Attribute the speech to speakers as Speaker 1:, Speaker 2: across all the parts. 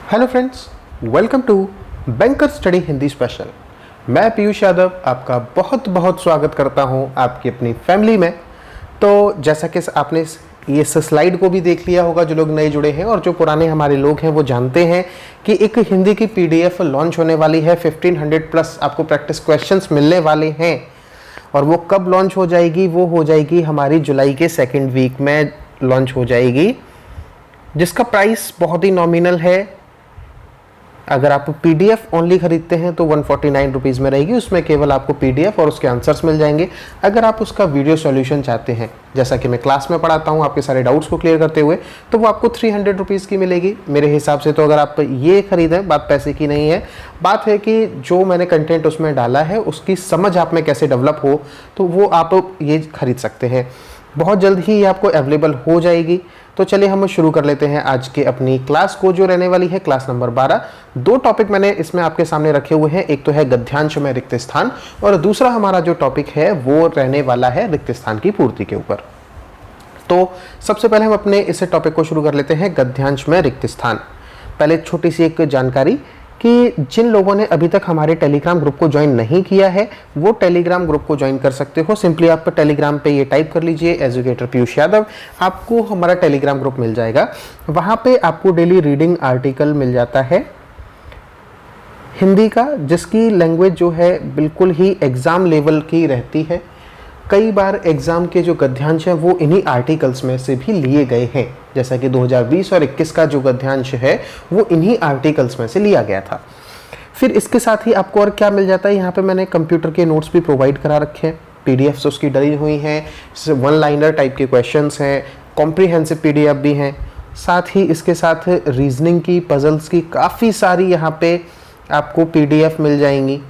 Speaker 1: Hello friends, welcome to banker study Hindi special. मैं पीयूष यादव आपका बहुत बहुत स्वागत करता हूं आपकी अपनी फैमिली में। तो जैसा कि आपने इस स्लाइड को भी देख लिया होगा, जो लोग नए जुड़े हैं और जो पुराने हमारे लोग हैं वो जानते हैं कि एक हिंदी की पीडीएफ लॉन्च होने वाली है। 1500 प्लस आपको प्रैक्टिस क्वेश्चंस मिलने वाले हैं। और वो कब लॉन्च हो जाएगी? वो हो जाएगी हमारी जुलाई के सेकेंड वीक में लॉन्च हो जाएगी, जिसका प्राइस बहुत ही नॉमिनल है। अगर आप पीडीएफ ओनली खरीदते हैं तो 149 रुपीज़ में रहेगी। उसमें केवल आपको पीडीएफ और उसके आंसर्स मिल जाएंगे। अगर आप उसका वीडियो सॉल्यूशन चाहते हैं, जैसा कि मैं क्लास में पढ़ाता हूं आपके सारे डाउट्स को क्लियर करते हुए, तो वो आपको 300 रुपीज़ की मिलेगी मेरे हिसाब से। तो अगर आप ये खरीदें, बात पैसे की नहीं है, बात है कि जो मैंने कंटेंट उसमें डाला है उसकी समझ आप में कैसे डेवलप हो, तो वो आप ये खरीद सकते हैं। बहुत जल्द ही ये आपको अवेलेबल हो जाएगी। तो चलिए हम शुरू कर लेते हैं आज के अपनी क्लास को, जो रहने वाली है क्लास नंबर 12। दो टॉपिक मैंने इसमें आपके सामने रखे हुए हैं। एक तो है गद्यांश में रिक्त स्थान, और दूसरा हमारा जो टॉपिक है वो रहने वाला है रिक्त स्थान की पूर्ति के ऊपर। तो सबसे पहले हम अपने इस टॉपिक को शुरू कर लेते हैं, गद्यांश में रिक्त स्थान। पहले छोटी सी एक जानकारी कि जिन लोगों ने अभी तक हमारे टेलीग्राम ग्रुप को ज्वाइन नहीं किया है, वो टेलीग्राम ग्रुप को ज्वाइन कर सकते हो। सिंपली आप टेलीग्राम पे ये टाइप कर लीजिए, एजुकेटर पीयूष यादव, आपको हमारा टेलीग्राम ग्रुप मिल जाएगा। वहाँ पे आपको डेली रीडिंग आर्टिकल मिल जाता है हिंदी का, जिसकी लैंग्वेज जो है बिल्कुल ही एग्ज़ाम लेवल की रहती है। कई बार एग्ज़ाम के जो गद्यांश हैं वो इन्हीं आर्टिकल्स में से भी लिए गए हैं, जैसा कि 2020 और 21 का जो गद्यांश है वो इन्हीं आर्टिकल्स में से लिया गया था। फिर इसके साथ ही आपको और क्या मिल जाता है, यहाँ पे मैंने कंप्यूटर के नोट्स भी प्रोवाइड करा रखे हैं। पीडीएफ्स उसकी डली हुई हैं, वन लाइनर टाइप के क्वेश्चंस हैं, कॉम्प्रीहेंसिव पीडीएफ भी हैं। साथ ही इसके साथ रीजनिंग की, पजल्स की काफ़ी सारी यहाँ पे आपको पीडीएफ मिल जाएंगी,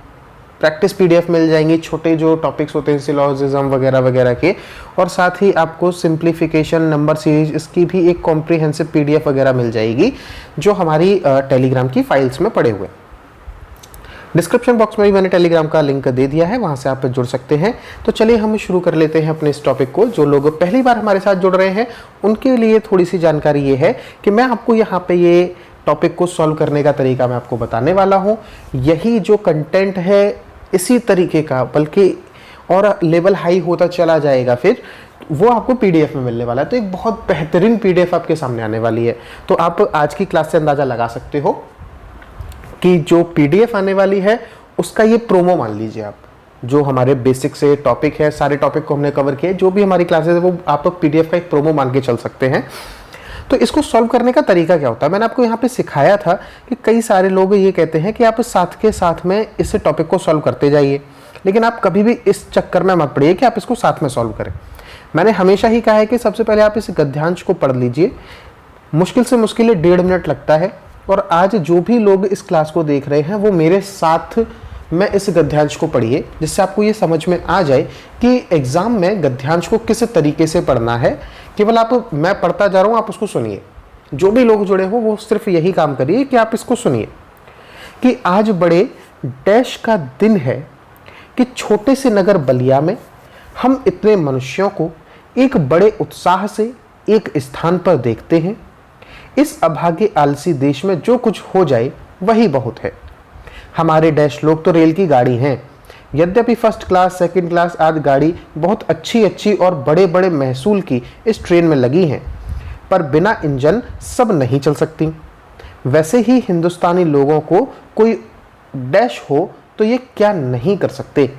Speaker 1: प्रैक्टिस पीडीएफ मिल जाएंगी, छोटे जो टॉपिक्स होते हैं सिलोजिज्म वगैरह वगैरह के। और साथ ही आपको सिंप्लीफिकेशन, नंबर सीरीज, इसकी भी एक कॉम्प्रीहेंसिव पीडीएफ वगैरह मिल जाएगी, जो हमारी टेलीग्राम की फाइल्स में पड़े हुए। डिस्क्रिप्शन बॉक्स में भी मैंने टेलीग्राम का लिंक दे दिया है, वहाँ से आप जुड़ सकते हैं। तो चलिए हम शुरू कर लेते हैं अपने इस टॉपिक को। जो लोग पहली बार हमारे साथ जुड़ रहे हैं उनके लिए थोड़ी सी जानकारी ये है कि मैं आपको यहाँ पे ये टॉपिक को सॉल्व करने का तरीका मैं आपको बताने वाला हूँ। यही जो कंटेंट है इसी तरीके का, बल्कि और लेवल हाई होता चला जाएगा, फिर वो आपको पीडीएफ में मिलने वाला है। तो एक बहुत बेहतरीन पीडीएफ आपके सामने आने वाली है। तो आप आज की क्लास से अंदाज़ा लगा सकते हो कि जो पीडीएफ आने वाली है उसका ये प्रोमो मान लीजिए आप। जो हमारे बेसिक से टॉपिक है, सारे टॉपिक को हमने कवर किया है, जो भी हमारी क्लासेस है वो आप पीडीएफ का एक प्रोमो मान के चल सकते हैं। तो इसको सॉल्व करने का तरीका क्या होता है, मैंने आपको यहाँ पे सिखाया था कि कई सारे लोग ये कहते हैं कि आप साथ के साथ में इस टॉपिक को सॉल्व करते जाइए, लेकिन आप कभी भी इस चक्कर में मत पड़िए कि आप इसको साथ में सॉल्व करें। मैंने हमेशा ही कहा है कि सबसे पहले आप इस गद्यांश को पढ़ लीजिए। मुश्किल से मुश्किल 1.5 मिनट लगता है। और आज जो भी लोग इस क्लास को देख रहे हैं वो मेरे साथ में इस गद्यांश को पढ़िए, जिससे आपको ये समझ में आ जाए कि एग्जाम में गद्यांश को किस तरीके से पढ़ना है। केवल आप, मैं पढ़ता जा रहा हूँ, आप उसको सुनिए। जो भी लोग जुड़े हो वो सिर्फ यही काम करिए कि आप इसको सुनिए कि आज बड़े डैश का दिन है कि छोटे से नगर बलिया में हम इतने मनुष्यों को एक बड़े उत्साह से एक स्थान पर देखते हैं। इस अभागे आलसी देश में जो कुछ हो जाए वही बहुत है। हमारे डैश लोग तो रेल की गाड़ी हैं, यद्यपि फर्स्ट क्लास, सेकंड क्लास आदि गाड़ी बहुत अच्छी अच्छी और बड़े बड़े महसूल की इस ट्रेन में लगी हैं, पर बिना इंजन सब नहीं चल सकती। वैसे ही हिंदुस्तानी लोगों को कोई डैश हो तो ये क्या नहीं कर सकते।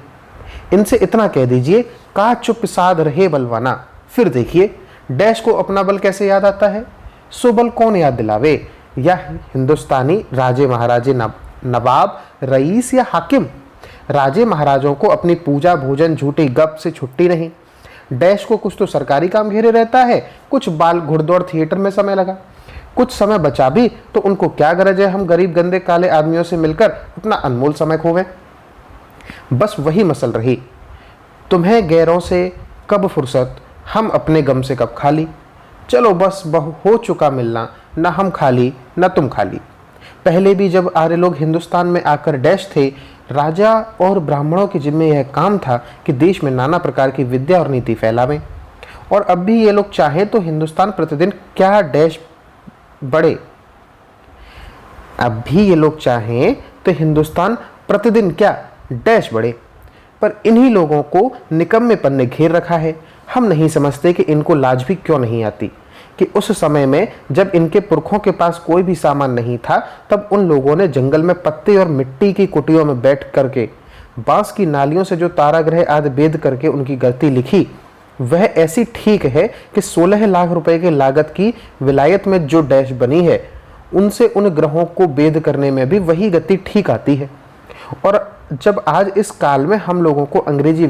Speaker 1: इनसे इतना कह दीजिए, का चुप साध रहे बलवाना, फिर देखिए डैश को अपना बल कैसे याद आता है। सो बल कौन याद दिलावे, या हिंदुस्तानी राजे महाराजे, नवाब, रईस या हाकिम। राजे महाराजों को अपनी पूजा भोजन झूठी गप से छुट्टी नहीं। डैश को कुछ तो सरकारी काम घेरे रहता है, कुछ बाल घुड़दौड़ थिएटर में समय लगा। कुछ समय बचा भी तो उनको क्या गरज है हम गरीब गंदे काले आदमियों से मिलकर अपना अनमोल समय खोवें। बस वही मसल रही, तुम्हें गैरों से कब फुर्सत, हम अपने गम से कब खाली। चलो बस हो चुका मिलना, न हम खाली न तुम खाली। पहले भी जब आर्य लोग हिंदुस्तान में आकर डैश थे, राजा और ब्राह्मणों के जिम्मे यह काम था कि देश में नाना प्रकार की विद्या और नीति फैलावें। और अब भी ये लोग चाहे तो हिंदुस्तान प्रतिदिन क्या डैश बढ़े। अब भी ये लोग चाहें तो हिंदुस्तान प्रतिदिन क्या डैश बढ़े, पर इन्हीं लोगों को निकम्मेपन ने घेर रखा है। हम नहीं समझते कि इनको लाज भी क्यों नहीं आती कि उस समय में जब इनके पुरखों के पास कोई भी सामान नहीं था, तब उन लोगों ने जंगल में पत्ते और मिट्टी की कुटियों में बैठ करके बांस की नालियों से जो ताराग्रह आदि भेद करके उनकी गति लिखी, वह ऐसी ठीक है कि 16 लाख रुपए की लागत की विलायत में जो डैश बनी है, उनसे उन ग्रहों को भेद करने में भी वही गति ठीक आती है। और जब आज इस काल में हम लोगों को अंग्रेजी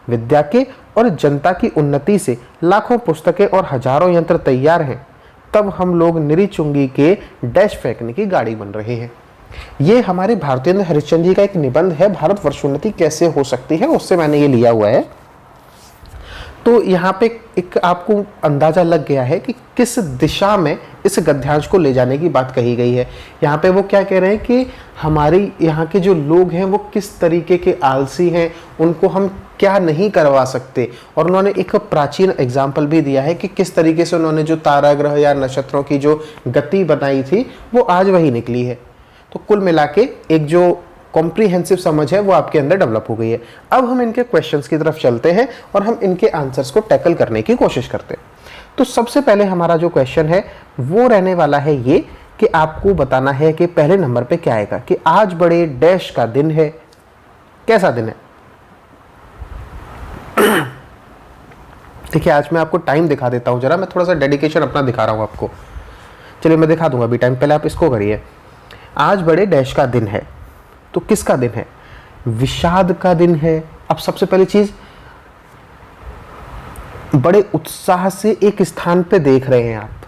Speaker 1: विद्या के और जनता की उन्नति से लाखों पुस्तकें और हजारों यंत्र तैयार हैं, तब हम लोग निरी चुंगी के डैश फेंकने की गाड़ी बन रहे हैं। ये हमारे भारतेंद्र हरिश्चंद्र जी का एक निबंध है, भारत वर्षोन्नति कैसे हो सकती है, उससे मैंने ये लिया हुआ है। तो यहाँ पे एक आपको अंदाजा लग गया है कि किस दिशा में इस गद्यांश को ले जाने की बात कही गई है। यहाँ पे वो क्या कह रहे हैं कि हमारी यहाँ के जो लोग हैं वो किस तरीके के आलसी हैं, उनको हम क्या नहीं करवा सकते। और उन्होंने एक प्राचीन एग्जाम्पल भी दिया है कि किस तरीके से उन्होंने जो ताराग्रह या नक्षत्रों की जो गति बनाई थी वो आज वही निकली है। तो कुल मिला के एक जो कॉम्प्रिहेंसिव समझ है वो आपके अंदर डेवलप हो गई है। अब हम इनके क्वेश्चंस की तरफ चलते हैं और हम इनके आंसर्स को टैकल करने की कोशिश करते हैं। तो सबसे पहले हमारा जो क्वेश्चन है वो रहने वाला है ये कि आपको बताना है कि पहले नंबर पे क्या आएगा कि आज बड़े डैश का दिन है। कैसा दिन है? देखिए आज मैं आपको टाइम दिखा देता हूं, जरा मैं थोड़ा सा डेडिकेशन अपना दिखा रहा हूं आपको। चलिए मैं दिखा दूंगा अभी टाइम, पहले आप इसको करिए। आज बड़े डैश का दिन है, तो किसका दिन है? विषाद का दिन है। अब सबसे पहली चीज, बड़े उत्साह से एक स्थान पे देख रहे हैं आप,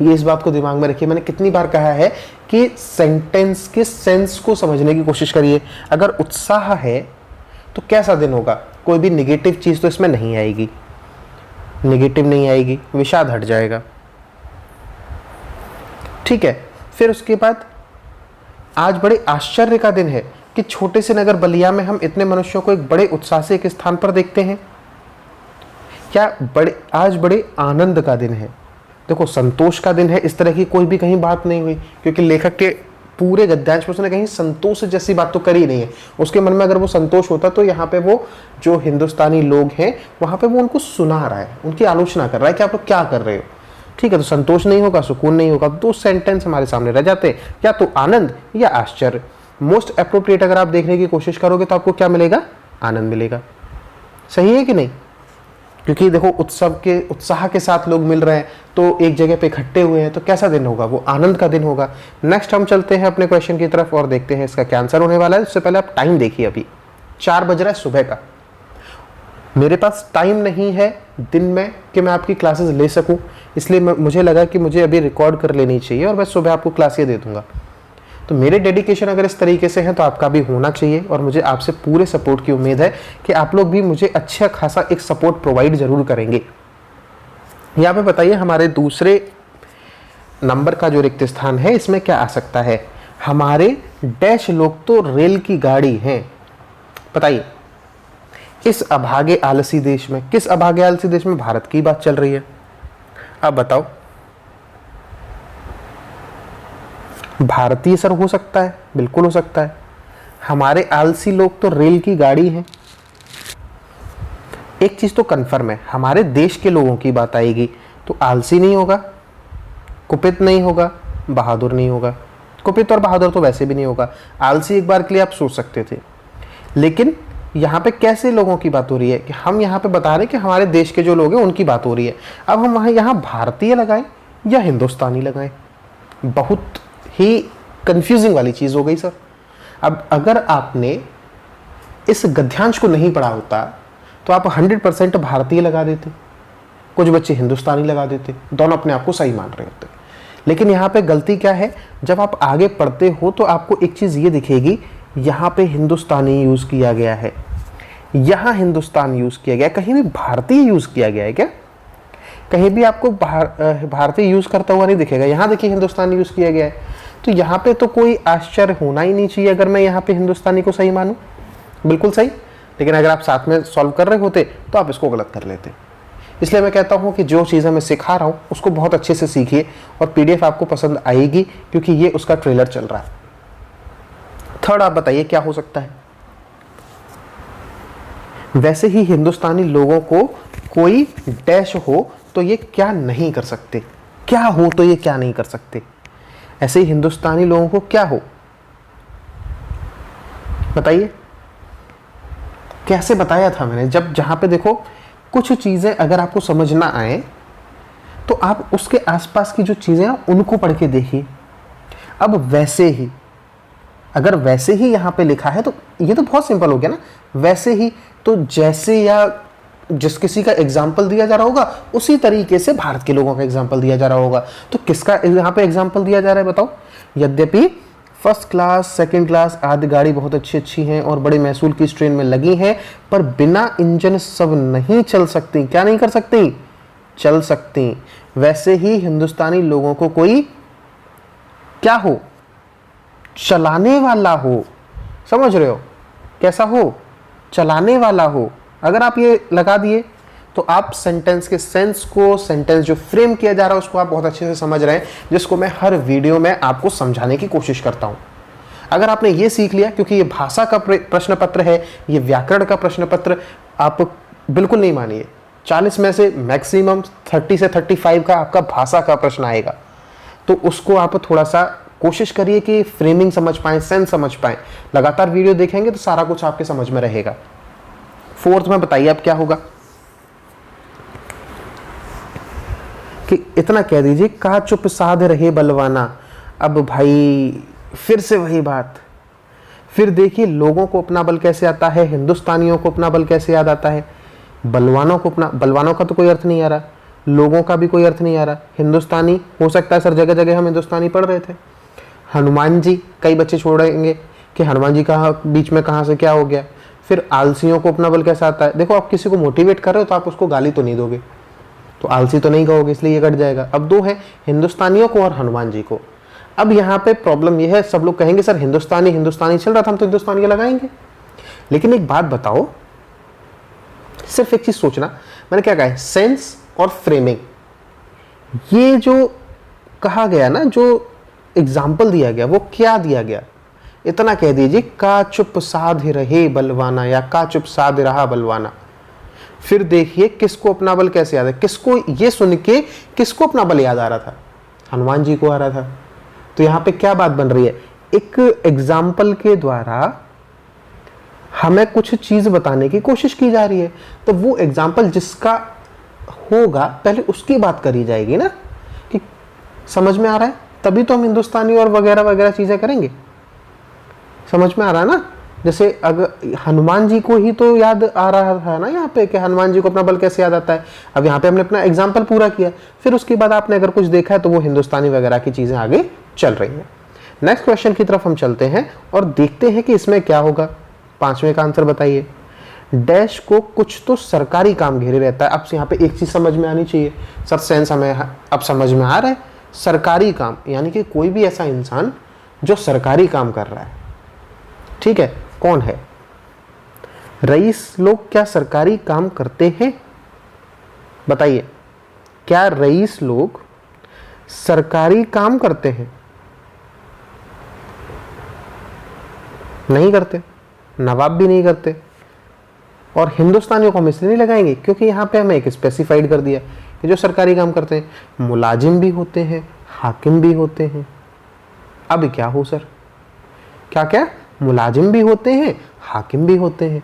Speaker 1: ये इस बात को दिमाग में रखिए। मैंने कितनी बार कहा है कि सेंटेंस के सेंस को समझने की कोशिश करिए। अगर उत्साह है तो कैसा दिन होगा? कोई भी निगेटिव चीज तो इसमें नहीं आएगी, निगेटिव नहीं आएगी, विषाद हट जाएगा। ठीक है, फिर उसके बाद आज बड़े आश्चर्य का दिन है कि छोटे से नगर बलिया में हम इतने मनुष्यों को एक बड़े उत्साह से एक स्थान पर देखते हैं। क्या आज बड़े आनंद का दिन है। देखो संतोष का दिन है, इस तरह की कोई भी कहीं बात नहीं हुई, क्योंकि लेखक के पूरे गद्यांश में उसने कहीं संतोष जैसी बात तो करी नहीं है। उसके मन में अगर वो संतोष होता तो यहाँ पे वो जो हिंदुस्तानी लोग हैं वहां पे वो उनको सुना रहा है, उनकी आलोचना कर रहा है कि आप लोग क्या कर रहे हो। ठीक है, तो संतोष नहीं होगा, सुकून नहीं होगा, दो सेंटेंस हमारे सामने रह जाते हैं, या तो आनंद या आश्चर्य। मोस्ट अप्रोप्रिएट अगर आप देखने की कोशिश करोगे तो आपको क्या मिलेगा? आनंद मिलेगा। सही है कि नहीं? क्योंकि देखो उत्साह के साथ लोग मिल रहे हैं, तो एक जगह पे इकट्ठे हुए हैं, तो कैसा दिन होगा? वो आनंद का दिन होगा। नेक्स्ट हम चलते हैं अपने क्वेश्चन की तरफ और देखते हैं इसका क्या आंसर होने वाला है। उससे पहले आप टाइम देखिए, अभी 4 बज रहा है सुबह का। मेरे पास टाइम नहीं है दिन में कि मैं आपकी क्लासेस ले सकूं, इसलिए मुझे लगा कि मुझे अभी रिकॉर्ड कर लेनी चाहिए और मैं सुबह आपको क्लासें दे दूंगा। तो मेरे डेडिकेशन अगर इस तरीके से है तो आपका भी होना चाहिए, और मुझे आपसे पूरे सपोर्ट की उम्मीद है कि आप लोग भी मुझे अच्छा खासा एक सपोर्ट प्रोवाइड जरूर करेंगे। यहाँ पे बताइए हमारे दूसरे नंबर का जो रिक्त स्थान है इसमें क्या आ सकता है? हमारे डैश लोग तो रेल की गाड़ी हैं। बताइए इस अभागे आलसी देश में, किस अभागे आलसी देश में? भारत की बात चल रही है। अब बताओ, भारतीय सर हो सकता है, बिल्कुल हो सकता है। हमारे आलसी लोग तो रेल की गाड़ी हैं। एक चीज तो कंफर्म है, हमारे देश के लोगों की बात आएगी तो आलसी नहीं होगा, कुपित नहीं होगा, बहादुर नहीं होगा। कुपित और बहादुर तो वैसे भी नहीं होगा, आलसी एक बार के लिए आप सोच सकते थे। लेकिन यहाँ पे कैसे लोगों की बात हो रही है कि हम यहाँ पे बता रहे हैं कि हमारे देश के जो लोग हैं उनकी बात हो रही है। अब हम वहाँ यहाँ भारतीय लगाएं या हिंदुस्तानी लगाएं? बहुत ही कंफ्यूजिंग वाली चीज़ हो गई सर। अब अगर आपने इस गद्यांश को नहीं पढ़ा होता तो आप 100% भारतीय लगा देते, कुछ बच्चे हिंदुस्तानी लगा देते, दोनों अपने आप को सही मान रहे होते। लेकिन यहाँ पे गलती क्या है, जब आप आगे पढ़ते हो तो आपको एक चीज़ ये दिखेगी, यहाँ पे हिंदुस्तानी यूज़ किया गया है, यहाँ हिंदुस्तान यूज़ किया गया, कहीं भी भारतीय यूज़ किया गया है क्या? कहीं भी आपको भारतीय यूज़ करता हुआ नहीं दिखेगा। यहाँ देखिए हिंदुस्तानी यूज़ किया गया है, तो यहाँ पे तो कोई आश्चर्य होना ही नहीं चाहिए अगर मैं यहाँ पे हिंदुस्तानी को सही मानूं। बिल्कुल सही। लेकिन अगर आप साथ में सॉल्व कर रहे होते तो आप इसको गलत कर लेते। इसलिए मैं कहता हूँ कि जो चीज़ें मैं सिखा रहा हूँ उसको बहुत अच्छे से सीखिए और पीडीएफ आपको पसंद आएगी, क्योंकि ये उसका ट्रेलर चल रहा है। थर्ड आप बताइए क्या हो सकता है। वैसे ही हिंदुस्तानी लोगों को कोई डैश हो तो ये क्या नहीं कर सकते, क्या हो तो ये क्या नहीं कर सकते। ऐसे ही हिंदुस्तानी लोगों को क्या हो, बताइए। कैसे बताया था मैंने, जब जहां पे देखो कुछ चीजें अगर आपको समझ ना आए तो आप उसके आसपास की जो चीजें हैं उनको पढ़ के देखिए। अब वैसे ही, अगर वैसे ही यहां पे लिखा है तो ये तो बहुत सिंपल हो गया ना। वैसे ही तो जैसे या जिस किसी का एग्जाम्पल दिया जा रहा होगा उसी तरीके से भारत के लोगों का एग्जाम्पल दिया जा रहा होगा। तो किसका यहाँ पे एग्जाम्पल दिया जा रहा है बताओ। यद्यपि फर्स्ट क्लास सेकंड क्लास आदि गाड़ी बहुत अच्छी अच्छी हैं और बड़े महसूल की इस ट्रेन में लगी हैं, पर बिना इंजन सब नहीं चल सकती। क्या नहीं कर सकती, चल सकती। वैसे ही हिंदुस्तानी लोगों को कोई क्या हो, चलाने वाला हो। समझ रहे हो, कैसा हो, चलाने वाला हो। अगर आप ये लगा दिए तो आप सेंटेंस के सेंस को, सेंटेंस जो फ्रेम किया जा रहा है उसको आप बहुत अच्छे से समझ रहे हैं, जिसको मैं हर वीडियो में आपको समझाने की कोशिश करता हूं। अगर आपने ये सीख लिया, क्योंकि ये भाषा का प्रश्न पत्र है, ये व्याकरण का प्रश्न पत्र, आप बिल्कुल नहीं मानिए 40 में से मैक्सिमम 30 से 35 का आपका भाषा का प्रश्न आएगा। तो उसको आप थोड़ा सा कोशिश करिए कि फ्रेमिंग समझ पाएं, सेंस समझ पाएं। लगातार वीडियो देखेंगे तो सारा कुछ आपके समझ में रहेगा। फोर्थ में बताइए अब क्या होगा, कि इतना कह दीजिए का चुप साध रहे बलवाना। अब भाई फिर से वही बात, फिर देखिए लोगों को अपना बल कैसे आता है, हिंदुस्तानियों को अपना बल कैसे याद आता है, बलवानों को अपना, बलवानों का तो कोई अर्थ नहीं आ रहा, लोगों का भी कोई अर्थ नहीं आ रहा। हिंदुस्तानी हो सकता है सर, जगह जगह हम हिंदुस्तानी पढ़ रहे थे। हनुमान जी, कई बच्चे छोड़ेंगे कि हनुमान जी कहाँ बीच में कहाँ से क्या हो गया। फिर आलसियों को अपना बल कैसा आता है। देखो आप किसी को मोटिवेट कर रहे हो तो आप उसको गाली तो नहीं दोगे, तो आलसी तो नहीं कहोगे, इसलिए ये कट जाएगा। अब दो है, हिंदुस्तानियों को और हनुमान जी को। अब यहाँ पे प्रॉब्लम ये है, सब लोग कहेंगे सर हिंदुस्तानी हिंदुस्तानी चल रहा था, हम तो हिंदुस्तानी के लगाएंगे। लेकिन एक बात बताओ, सिर्फ एक चीज सोचना, मैंने क्या कहा है, सेंस और फ्रेमिंग। ये जो कहा गया ना, जो एग्जाम्पल दिया गया वो क्या दिया गया, इतना कह दीजिए का चुप साध रहे बलवाना या का चुप साध रहा बलवाना। फिर देखिए किसको अपना बल कैसे याद है, किसको ये सुन के किसको अपना बल याद आ रहा था, हनुमान जी को आ रहा था। तो यहाँ पे क्या बात बन रही है, एक एग्जाम्पल के द्वारा हमें कुछ चीज बताने की कोशिश की जा रही है। तो वो एग्जाम्पल जिसका होगा पहले उसकी बात करी जाएगी ना, कि समझ में आ रहा है, तभी तो हम हिंदुस्तानी और वगैरह वगैरह चीजें करेंगे। समझ में आ रहा है ना। जैसे अगर हनुमान जी को ही तो याद आ रहा था ना यहाँ पे, कि हनुमान जी को अपना बल कैसे याद आता है। अब यहाँ पे हमने अपना एग्जाम्पल पूरा किया, फिर उसके बाद आपने अगर कुछ देखा है तो वो हिंदुस्तानी वगैरह की चीजें आगे चल रही हैं। नेक्स्ट क्वेश्चन की तरफ हम चलते हैं और देखते हैं कि इसमें क्या होगा। 5वें का आंसर बताइए। डैश को कुछ तो सरकारी काम घेरे रहता है। अब यहाँ पे एक चीज समझ में आनी चाहिए सर, सेंस हमें अब समझ में आ रहा है। सरकारी काम यानी कि कोई भी ऐसा इंसान जो सरकारी काम कर रहा है, ठीक है, कौन है। रईस लोग क्या सरकारी काम करते हैं, बताइए, क्या रईस लोग सरकारी काम करते हैं? नहीं करते, नवाब भी नहीं करते। और हिंदुस्तानियों को हम इसलिए नहीं लगाएंगे क्योंकि यहां पे हमें एक स्पेसिफाइड कर दिया कि जो सरकारी काम करते हैं, मुलाजिम भी होते हैं, हाकिम भी होते हैं। अब क्या हो सर, क्या क्या, मुलाजिम भी होते हैं, हाकिम भी होते हैं।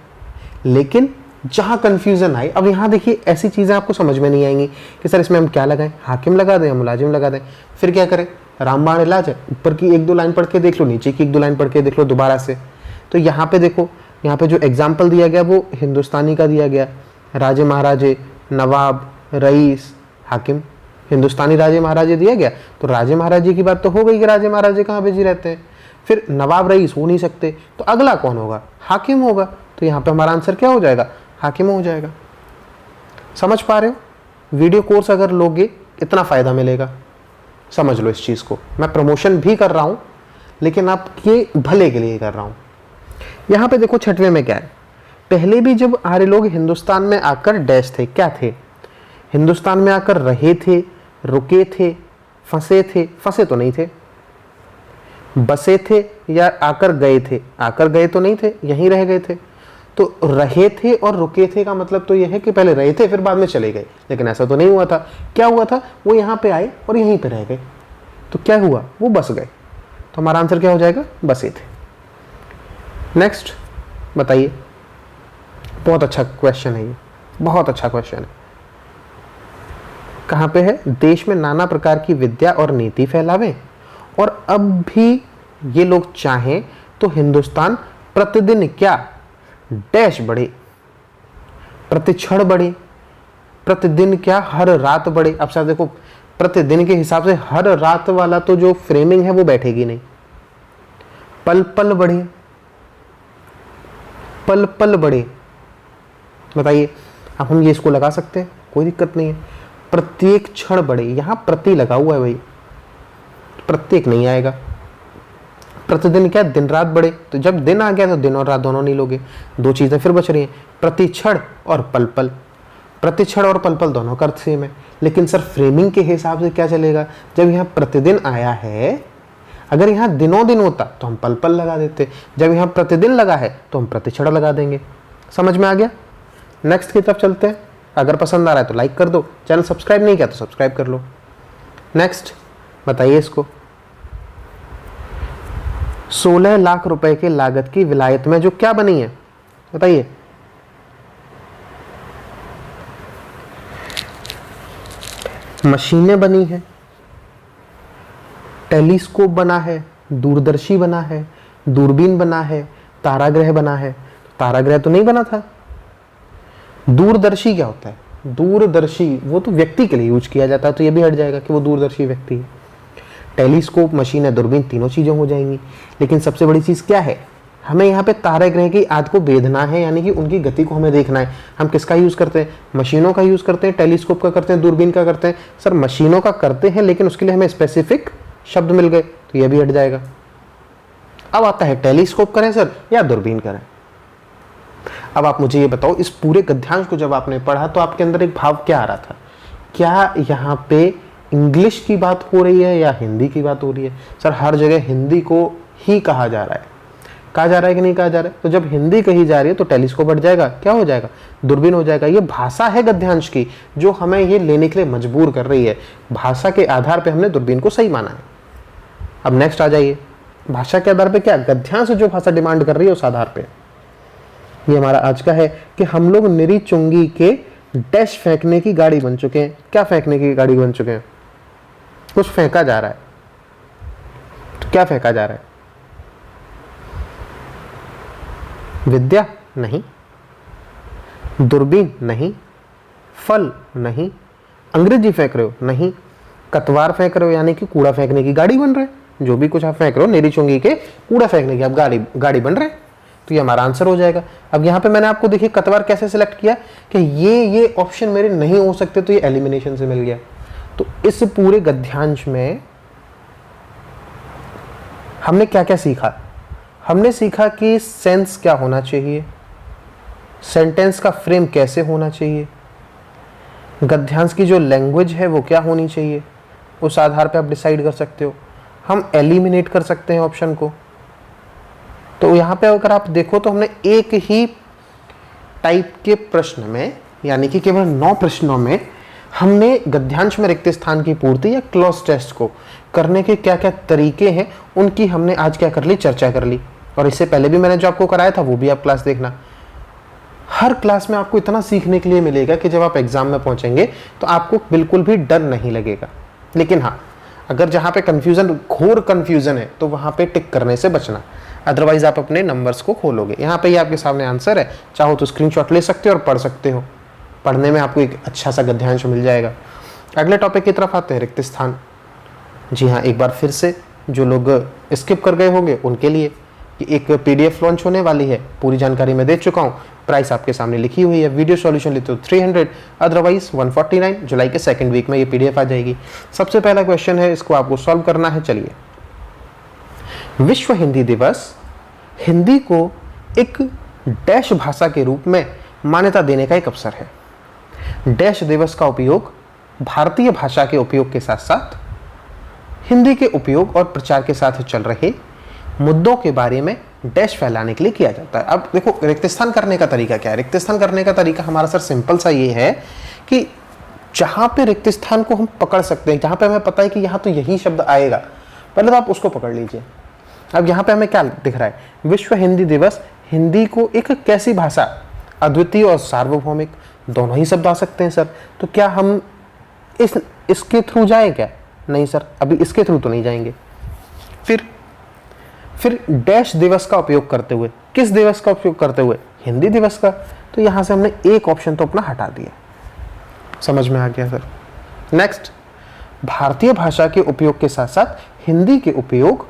Speaker 1: लेकिन जहां कंफ्यूजन आई, अब यहां देखिए ऐसी चीजें आपको समझ में नहीं आएंगी कि सर इसमें हम क्या लगाएं, हाकिम लगा दें या मुलाजिम लगा दें। फिर क्या करें, रामबाण इलाज है, ऊपर की 1-2 लाइन पढ़ के देख लो, नीचे की 1-2 लाइन पढ़ के देख लो दोबारा से। तो यहाँ पे देखो, यहाँ पे जो एग्जाम्पल दिया गया वो हिंदुस्तानी का दिया गया, राजे महाराजे, नवाब, रईस, हाकिम। हिंदुस्तानी राजे महाराजे दिया गया तो राजे महाराजे की बात तो हो गई कि राजे महाराजे कहाँ बिजी रहते हैं। फिर नवाब रईस हो नहीं सकते, तो अगला कौन होगा, हाकिम होगा। तो यहाँ पे हमारा आंसर क्या हो जाएगा, हाकिम हो जाएगा। समझ पा रहे हो। वीडियो कोर्स अगर लोगे इतना फायदा मिलेगा, समझ लो इस चीज को। मैं प्रमोशन भी कर रहा हूं लेकिन आपके भले के लिए कर रहा हूं। यहां पे देखो 6वें में क्या है, पहले भी जब आर्य लोग हिंदुस्तान में आकर डैश थे, क्या थे, हिंदुस्तान में आकर रहे थे, रुके थे, फंसे तो नहीं थे, बसे थे या आकर गए थे? आकर गए तो नहीं थे, यहीं रह गए थे। तो रहे थे और रुके थे का मतलब तो यह है कि पहले रहे थे फिर बाद में चले गए, लेकिन ऐसा तो नहीं हुआ था। क्या हुआ था? वो यहाँ पे आए और यहीं पे रह गए। तो क्या हुआ? वो बस गए। तो हमारा आंसर क्या हो जाएगा? बसे थे। नेक्स्ट बताइए। बहुत अच्छा क्वेश्चन है ये, बहुत अच्छा क्वेश्चन है। कहाँ पे है? देश में नाना प्रकार की विद्या और नीति फैलावें और अब भी ये लोग चाहें तो हिंदुस्तान प्रतिदिन क्या डैश बढ़े, प्रतिक्षण बढ़े, प्रतिदिन क्या हर रात बढ़े। अब सर देखो, प्रतिदिन के हिसाब से हर रात वाला तो जो फ्रेमिंग है वो बैठेगी नहीं। पल पल बढ़े, पल पल बढ़े। बताइए, अब हम ये इसको लगा सकते हैं, कोई दिक्कत नहीं है। प्रत्येक क्षण बढ़े, यहां प्रति लगा हुआ है भाई, प्रत्येक नहीं आएगा। प्रतिदिन क्या? दिन रात बढ़े। तो जब दिन आ गया तो दिन और रात दोनों नहीं लोगे, दो चीजें फिर बच रही हैं, प्रतिक्षण और पल पल। प्रतिक्षण और पल पल दोनों का अर्थ सेम है, लेकिन सर फ्रेमिंग के हिसाब से क्या चलेगा? जब यहाँ प्रतिदिन आया है, अगर यहाँ दिनों दिन होता तो हम पल पल लगा देते, जब यहाँ प्रतिदिन लगा है तो हम प्रतिक्षण लगा देंगे। समझ में आ गया? नेक्स्ट की तरफ चलते हैं। अगर पसंद आ रहा है तो लाइक कर दो, चैनल सब्सक्राइब नहीं किया तो सब्सक्राइब कर लो। नेक्स्ट बताइए इसको। 16 लाख रुपए के लागत की विलायत में जो क्या बनी है? बताइए। मशीनें बनी है, टेलीस्कोप बना है, दूरदर्शी बना है, दूरबीन बना है, तारागृह बना है। तारागृह तो नहीं बना था। दूरदर्शी क्या होता है? दूरदर्शी वो तो व्यक्ति के लिए यूज किया जाता है, तो ये भी हट जाएगा कि वो दूरदर्शी व्यक्ति है। टेलीस्कोप, मशीन है, दूरबीन, तीनों चीजें हो जाएंगी। लेकिन सबसे बड़ी चीज क्या है? हमें यहाँ पे तारागृह की आद को बेधना है, यानी कि उनकी गति को हमें देखना है। हम किसका यूज करते हैं? मशीनों का यूज करते हैं, टेलीस्कोप का करते हैं, दूरबीन का करते हैं। सर मशीनों का करते हैं, लेकिन उसके लिए हमें स्पेसिफिक शब्द मिल गए, तो यह भी हट जाएगा। अब आता है टेलीस्कोप करें सर या दूरबीन करें। अब आप मुझे ये बताओ, इस पूरे गद्यांश को जब आपने पढ़ा तो आपके अंदर एक भाव क्या आ रहा था? क्या यहाँ पे इंग्लिश की बात हो रही है या हिंदी की बात हो रही है? सर हर जगह हिंदी को ही कहा जा रहा है। कहा जा रहा है कि नहीं कहा जा रहा है? तो जब हिंदी कही जा रही है तो टेलीस्कोप हट जाएगा, क्या हो जाएगा? दूरबीन हो जाएगा। ये भाषा है गद्यांश की जो हमें ये लेने के लिए मजबूर कर रही है। भाषा के आधार पे हमने दूरबीन को सही माना है। अब नेक्स्ट आ जाइए। भाषा के आधार पे क्या? गद्यांश जो भाषा डिमांड कर रही है उस आधार पे। ये हमारा आज का है कि हम लोग निरी चुंगी के डैश फेंकने की गाड़ी बन चुके हैं। क्या फेंकने की गाड़ी बन चुके हैं? कुछ फेंका जा रहा है। तो क्या फेंका जा रहा है? विद्या नहीं, दूरबीन नहीं, फल नहीं, अंग्रेजी फेंक रहे हो नहीं, कतवार फेंक रहे हो यानी कि कूड़ा फेंकने की गाड़ी बन रहा है। जो भी कुछ आप फेंक रहे हो निरी चुंगी के कूड़ा फेंकने की आप गाड़ी बन रहे हैं। तो ये हमारा आंसर हो जाएगा। अब यहाँ पे मैंने आपको देखिए कतवार कैसे सिलेक्ट किया कि ये ऑप्शन मेरे नहीं हो सकते, तो ये एलिमिनेशन से मिल गया। तो इस पूरे गद्यांश में हमने क्या क्या सीखा? हमने सीखा कि सेंस क्या होना चाहिए, सेंटेंस का फ्रेम कैसे होना चाहिए, गद्यांश की जो लैंग्वेज है वो क्या होनी चाहिए, उस आधार पे आप डिसाइड कर सकते हो। हम एलिमिनेट कर सकते हैं ऑप्शन को। तो यहाँ पे अगर आप देखो तो हमने एक ही टाइप के प्रश्न में, यानी कि केवल 9 प्रश्नों में हमने गद्यांश में रिक्त स्थान की पूर्ति या क्लॉज टेस्ट को करने के क्या क्या तरीके हैं उनकी हमने आज क्या कर ली? चर्चा कर ली। और इससे पहले भी मैंने जो आपको कराया था वो भी आप क्लास देखना। हर क्लास में आपको इतना सीखने के लिए मिलेगा कि जब आप एग्जाम में पहुंचेंगे तो आपको बिल्कुल भी डर नहीं लगेगा। लेकिन हाँ, अगर जहाँ पे कंफ्यूजन, घोर कंफ्यूजन है तो वहाँ पे टिक करने से बचना, अदरवाइज आप अपने नंबर्स को खोलोगे। यहाँ पे ये आपके सामने आंसर है, चाहो तो स्क्रीनशॉट ले सकते हो और पढ़ सकते हो। पढ़ने में आपको एक अच्छा सा गद्यांश मिल जाएगा। अगले टॉपिक की तरफ आते हैं, रिक्त स्थान। जी हाँ, एक बार फिर से जो लोग स्किप कर गए होंगे उनके लिए कि एक PDF लॉन्च होने वाली है, पूरी जानकारी मैं दे चुका हूँ। प्राइस आपके सामने लिखी हुई है। वीडियो सॉल्यूशन लेते हो 300, अदरवाइज 149। जुलाई के 2nd वीक में ये PDF आ जाएगी। सबसे पहला क्वेश्चन है, इसको आपको सॉल्व करना है। चलिए, विश्व हिंदी दिवस हिंदी को एक डैश भाषा के रूप में मान्यता देने का एक अवसर है। डैश दिवस का उपयोग भारतीय भाषा के उपयोग के साथ साथ हिंदी के उपयोग और प्रचार के साथ चल रहे मुद्दों के बारे में डैश फैलाने के लिए किया जाता है। अब देखो रिक्त स्थान करने का तरीका क्या है। रिक्त स्थान करने का तरीका हमारा सर सिंपल सा ये है कि जहां पे रिक्त स्थान को हम पकड़ सकते हैं, जहां पे हमें पता है कि यहाँ तो यही शब्द आएगा, पहले तो आप उसको पकड़ लीजिए। अब यहाँ पे हमें क्या दिख रहा है, विश्व हिंदी दिवस, हिंदी को एक कैसी भाषा, अद्वितीय और सार्वभौमिक, दोनों ही शब्द आ सकते हैं सर। तो क्या हम इसके थ्रू जाए क्या? नहीं सर, अभी इसके थ्रू तो नहीं जाएंगे। फिर डैश दिवस का उपयोग करते हुए, किस दिवस का उपयोग करते हुए? हिंदी दिवस का। तो यहां से हमने एक ऑप्शन तो अपना हटा दिया। समझ में आ गया सर। नेक्स्ट, भारतीय भाषा के उपयोग के साथ साथ हिंदी के उपयोग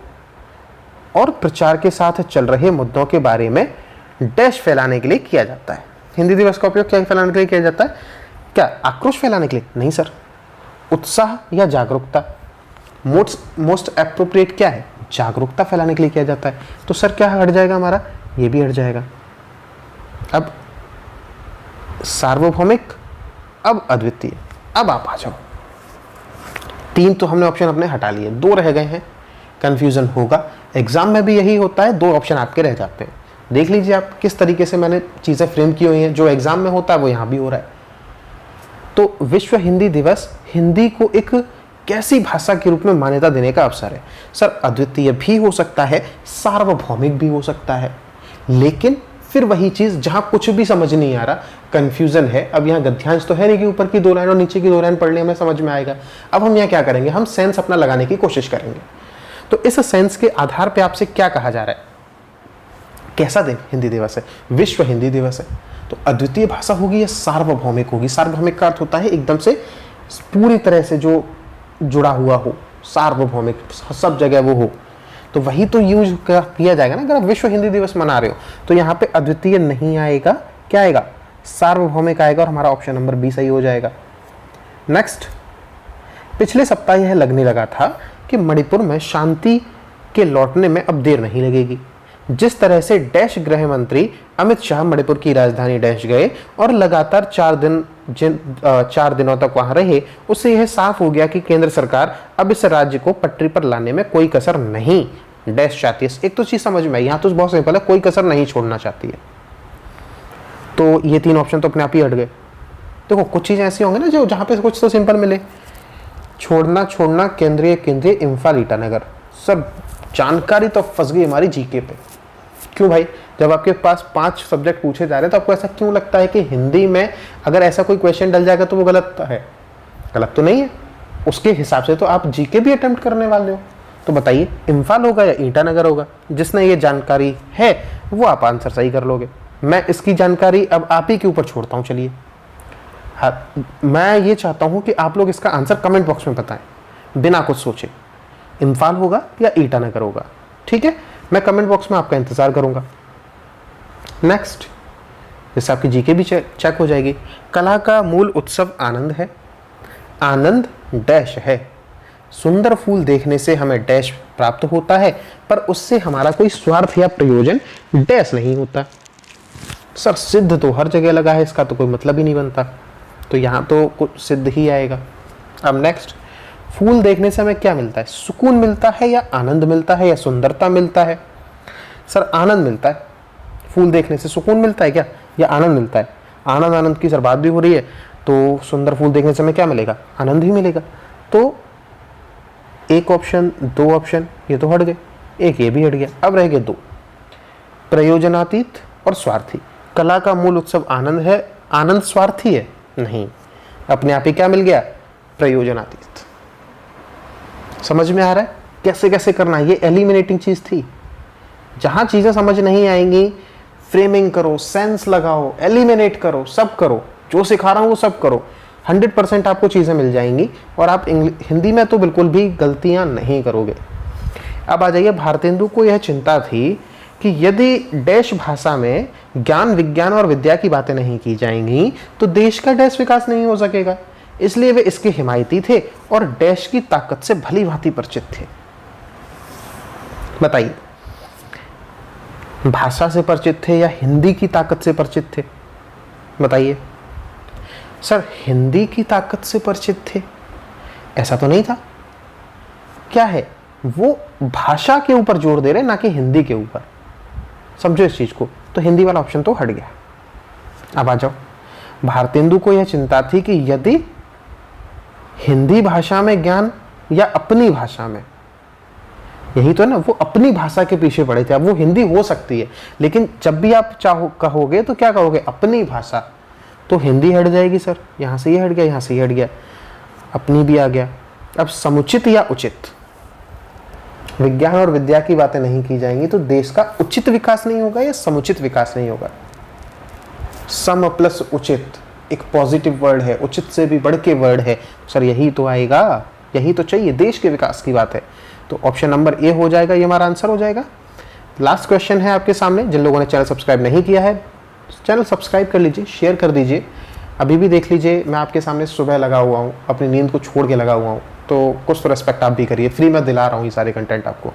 Speaker 1: और प्रचार के साथ चल रहे मुद्दों के बारे में डैश फैलाने के लिए किया जाता है। हिंदी दिवस का उपयोग क्या फैलाने के लिए किया जाता है? क्या आक्रोश फैलाने के लिए? नहीं सर, उत्साह या जागरूकता। मोस्ट एप्रोप्रिएट क्या है? जागरूकता फैलाने के लिए किया जाता है। तो सर क्या हट जाएगा हमारा? ये भी हट जाएगा। अब सार्वभौमिक, अब अद्वितीय। अब आप आ जाओ, 3 तो हमने ऑप्शन अपने हटा लिए, 2 रह गए हैं। कंफ्यूजन होगा, एग्जाम में भी यही होता है, 2 ऑप्शन आपके रह जाते हैं। देख लीजिए आप किस तरीके से मैंने चीजें फ्रेम की हुई हैं। जो एग्जाम में होता है वो यहां भी हो रहा है। तो विश्व हिंदी दिवस हिंदी को एक कैसी भाषा के रूप में मान्यता देने का अवसर है। सर अद्वितीय भी हो सकता है, सार्वभौमिक भी हो सकता है, लेकिन फिर वही चीज जहां कुछ भी समझ नहीं आ रहा, कंफ्यूजन है। अब यहाँ गद्यांश तो है नहीं कि ऊपर की 2 लाइन और नीचे की 2 लाइन पढ़ने में समझ में आएगा। अब हम यहाँ क्या करेंगे, हम सेंस अपना लगाने की कोशिश करेंगे। तो इस सेंस के आधार पर आपसे क्या कहा जा रहा है, कैसा दिन हिंदी दिवस है? विश्व हिंदी दिवस है। तो अद्वितीय भाषा होगी या सार्वभौमिक होगी? सार्वभौमिक का अर्थ होता है एकदम से पूरी तरह से जो जुड़ा हुआ हो, सार्वभौमिक, सब जगह वो हो। तो वही तो यूज किया जाएगा ना। अगर आप विश्व हिंदी दिवस मना रहे हो तो यहाँ पे अद्वितीय नहीं आएगा, क्या आएगा? सार्वभौमिक आएगा, और हमारा ऑप्शन नंबर बी सही हो जाएगा। नेक्स्ट, पिछले सप्ताह यह लगने लगा था कि मणिपुर में शांति के लौटने में अब देर नहीं लगेगी। जिस तरह से डैश गृह मंत्री अमित शाह मणिपुर की राजधानी डैश गए और लगातार 4 दिनों तक वहां रहे, उससे यह साफ हो गया कि केंद्र सरकार अब इस राज्य को पटरी पर लाने में कोई कसर नहीं डैश चाहती है। एक तो चीज समझ में आई, यहाँ तो बहुत सिंपल है, कोई कसर नहीं छोड़ना चाहती है। तो ये 3 ऑप्शन तो अपने आप ही हट गए। देखो कुछ चीजें ऐसी होंगी ना जो जहां पे कुछ तो सिंपल मिले। छोड़ना, केंद्रीय, इम्फाल, ईटानगर। सर जानकारी तो फंस गई हमारी जीके पे। क्यों भाई? जब आपके पास 5 सब्जेक्ट पूछे जा रहे हैं तो आपको ऐसा क्यों लगता है कि हिंदी में अगर ऐसा कोई क्वेश्चन डल जाएगा तो वो गलत है? गलत तो नहीं है। उसके हिसाब से तो आप जीके भी अटेम्प्ट करने वाले हो। तो बताइए इम्फाल होगा या ईटानगर होगा? जिसने ये जानकारी है वो आप आंसर सही कर लोगे। मैं इसकी जानकारी अब आप ही के ऊपर छोड़ता हूँ। चलिए, हाँ, मैं ये चाहता हूँ कि आप लोग इसका आंसर कमेंट बॉक्स में बताएं बिना कुछ सोचे, इम्फाल होगा या ईटानगर होगा। ठीक है, मैं कमेंट बॉक्स में आपका इंतजार करूंगा। नेक्स्ट, जैसे आपकी जीके भी चेक हो जाएगी। कला का मूल उत्सव आनंद है। आनंद डैश है। सुंदर फूल देखने से हमें डैश प्राप्त होता है, पर उससे हमारा कोई स्वार्थ या प्रयोजन डैश नहीं होता। सर सिद्ध तो हर जगह लगा है, इसका तो कोई मतलब ही नहीं बनता। तो यहाँ तो कुछ सिद्ध ही आएगा। अब नेक्स्ट, फूल देखने से हमें क्या मिलता है? सुकून मिलता है या आनंद मिलता है या सुंदरता मिलता है? सर आनंद मिलता है। फूल देखने से सुकून मिलता है क्या या आनंद मिलता है? आनंद की सर बात भी हो रही है, तो सुंदर फूल देखने से हमें क्या मिलेगा? आनंद ही मिलेगा। तो 1 ऑप्शन, 2 ऑप्शन ये तो हट गए, 1 ये भी हट गया। अब रह गए 2, प्रयोजनातीत और स्वार्थी। कला का मूल उत्सव आनंद है, आनंद स्वार्थी है? नहीं, अपने आप ही क्या मिल गया? प्रयोजनातीत। समझ में आ रहा है कैसे कैसे करना है? ये एलिमिनेटिंग चीज थी। जहां चीजें समझ नहीं आएंगी, फ्रेमिंग करो, सेंस लगाओ, एलिमिनेट करो, सब करो। जो सिखा रहा हूं वो सब करो, 100% आपको चीजें मिल जाएंगी और आप हिंदी में तो बिल्कुल भी गलतियां नहीं करोगे। अब आ जाइए, भारतेंदु को यह चिंता थी कि यदि डैश भाषा में ज्ञान, विज्ञान और विद्या की बातें नहीं की जाएंगी तो देश का डैश विकास नहीं हो सकेगा। इसलिए वे इसके हिमायती थे और डैश की ताकत से भली भांति परिचित थे। बताइए, भाषा से परिचित थे या हिंदी की ताकत से परिचित थे? बताइए। सर हिंदी की ताकत से परिचित थे, ऐसा तो नहीं था। क्या है, वो भाषा के ऊपर जोर दे रहे ना कि हिंदी के ऊपर, समझो इस चीज को। तो हिंदी वाला ऑप्शन तो हट गया। अब आ जाओ, भारतेंदु को यह चिंता थी कि यदि हिंदी भाषा में ज्ञान या अपनी भाषा में, यही तो है ना, वो अपनी भाषा के पीछे पड़े थे। अब वो हिंदी हो सकती है, लेकिन जब भी आप चाहो कहोगे तो क्या कहोगे, अपनी भाषा, तो हिंदी हट जाएगी सर, यहां से ये हट गया, यहां से ये हट गया, अपनी भी आ गया। अब समुचित या उचित, विज्ञान और विद्या की बातें नहीं की जाएंगी तो देश का उचित विकास नहीं होगा या समुचित विकास नहीं होगा। सम प्लस उचित एक पॉजिटिव वर्ड है, उचित से भी बढ़ के वर्ड है सर, यही तो आएगा, यही तो चाहिए, देश के विकास की बात है। तो ऑप्शन नंबर ए हो जाएगा, ये हमारा आंसर हो जाएगा। लास्ट क्वेश्चन है आपके सामने, जिन लोगों ने चैनल सब्सक्राइब नहीं किया है चैनल सब्सक्राइब कर लीजिए, शेयर कर दीजिए। अभी भी देख लीजिए, मैं आपके सामने सुबह लगा हुआ हूँ, अपनी नींद को छोड़ के लगा हुआ हूँ, तो कुछ तो रेस्पेक्ट आप भी करिए, फ्री में दिला रहा हूँ ये सारे कंटेंट आपको।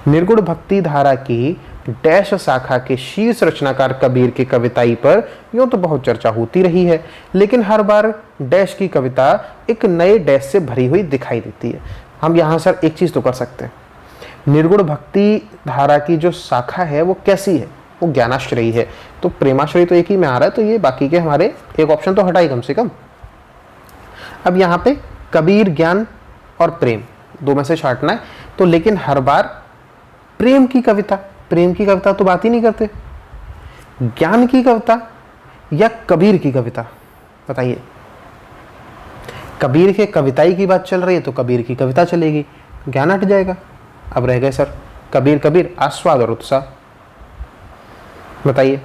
Speaker 1: निर्गुण भक्ति धारा की डैश शाखा के शीर्ष रचनाकार कबीर की कविताई पर यूं तो बहुत चर्चा होती रही है, लेकिन हर बार डैश की कविता एक नए डैश से भरी हुई दिखाई देती है। हम यहाँ सर एक चीज तो कर सकते हैं, निर्गुण भक्ति धारा की जो शाखा है वो कैसी है, वो ज्ञानाश्रयी है, तो प्रेमाश्रयी तो एक ही में आ रहा है, तो ये बाकी के हमारे एक ऑप्शन तो हटाई कम से कम। अब यहाँ पे कबीर, ज्ञान और प्रेम, दो में से छांटना है, तो लेकिन हर बार प्रेम की कविता तो बात ही नहीं करते। ज्ञान की कविता या कबीर की कविता, बताइए। कबीर के कविताई की बात चल रही है तो कबीर की कविता चलेगी, ज्ञान हट जाएगा। अब रह गए सर कबीर आस्वाद और उत्साह, बताइए।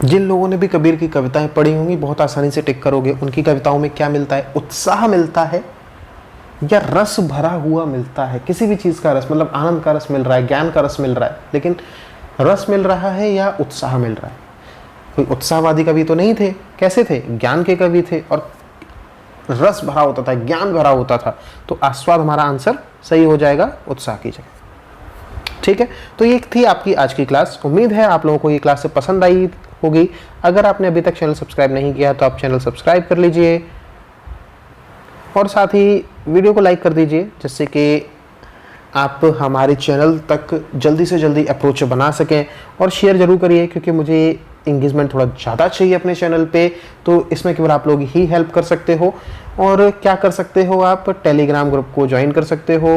Speaker 1: जिन लोगों ने भी कबीर की कविताएं पढ़ी होंगी बहुत आसानी से टिक करोगे, उनकी कविताओं में क्या मिलता है, उत्साह मिलता है या रस भरा हुआ मिलता है, किसी भी चीज का रस, मतलब आनंद का रस मिल रहा है, ज्ञान का रस मिल रहा है, लेकिन रस मिल रहा है या उत्साह मिल रहा है। कोई उत्साहवादी कवि तो नहीं थे, कैसे थे, ज्ञान के कवि थे और रस भरा होता था, ज्ञान भरा होता था, तो आस्वाद हमारा आंसर सही हो जाएगा उत्साह की जगह। ठीक है, तो ये थी आपकी आज की क्लास। उम्मीद है आप लोगों को ये क्लास से पसंद आई होगी। अगर आपने अभी तक चैनल सब्सक्राइब नहीं किया तो आप चैनल सब्सक्राइब कर लीजिए और साथ ही वीडियो को लाइक कर दीजिए, जिससे कि आप हमारे चैनल तक जल्दी से जल्दी अप्रोच बना सकें। और शेयर जरूर करिए, क्योंकि मुझे इंगेजमेंट थोड़ा ज़्यादा चाहिए अपने चैनल पे, तो इसमें केवल आप लोग ही हेल्प कर सकते हो। और क्या कर सकते हो, आप टेलीग्राम ग्रुप को ज्वाइन कर सकते हो,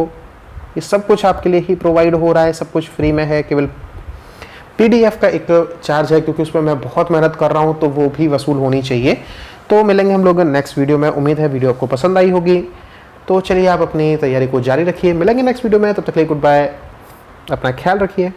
Speaker 1: ये सब कुछ आपके लिए ही प्रोवाइड हो रहा है, सब कुछ फ्री में है। केवल PDF का एक चार्ज है, क्योंकि उस पर मैं बहुत मेहनत कर रहा हूँ, तो वो भी वसूल होनी चाहिए। तो मिलेंगे हम लोग नेक्स्ट वीडियो में, उम्मीद है वीडियो आपको पसंद आई होगी। तो चलिए आप अपनी तैयारी को जारी रखिए, मिलेंगे नेक्स्ट वीडियो में, तब तक के लिए गुड बाय, अपना ख्याल रखिए।